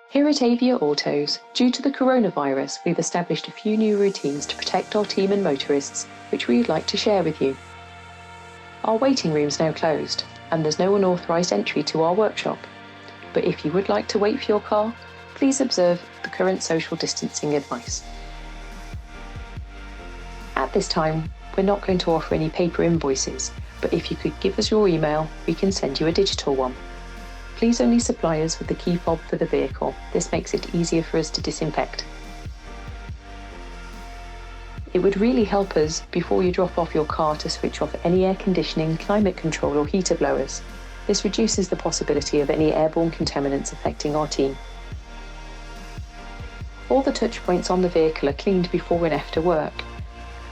Here at Avia Autos, due to the coronavirus, we've established a few new routines to protect our team and motorists, which we'd like to share with you. Our waiting room's now closed, and there's no unauthorised entry to our workshop. But if you would like to wait for your car, please observe the current social distancing advice. At this time, we're not going to offer any paper invoices, but if you could give us your email, we can send you a digital one. Please only supply us with the KEYFOB for the vehicle. This makes it easier for us to disinfect. It would really help us before you drop off your car to switch off any air conditioning, climate control or heater blowers. This reduces the possibility of any airborne contaminants affecting our team. All the touch points on the vehicle are cleaned before and after work.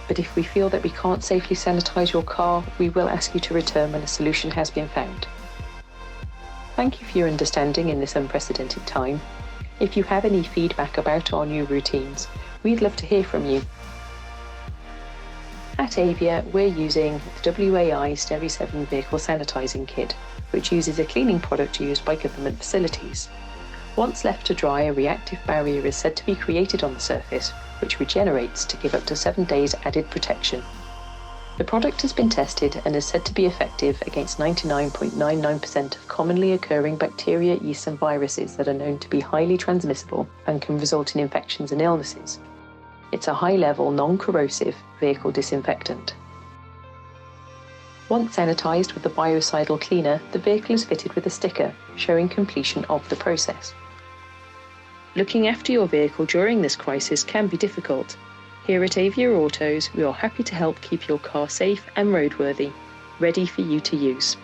But if we feel that we can't safely sanitize your car, we will ask you to return when a solution has been found. Thank you for your understanding in this unprecedented time. If you have any feedback about our new routines, we'd love to hear from you. At Avia, we're using the WAI Stereo 7 Vehicle Sanitizing Kit, which uses a cleaning product used by government facilities. Once left to dry, a reactive barrier is said to be created on the surface, which regenerates to give up to 7 days added protection. The product has been tested and is said to be effective against 99.99% of commonly occurring bacteria, yeasts and viruses that are known to be highly transmissible and can result in infections and illnesses. It's a high-level, non-corrosive vehicle disinfectant. Once sanitized with the biocidal cleaner, the vehicle is fitted with a sticker showing completion of the process. Looking after your vehicle during this crisis can be difficult. Here at Avia Autos, we are happy to help keep your car safe and roadworthy, ready for you to use.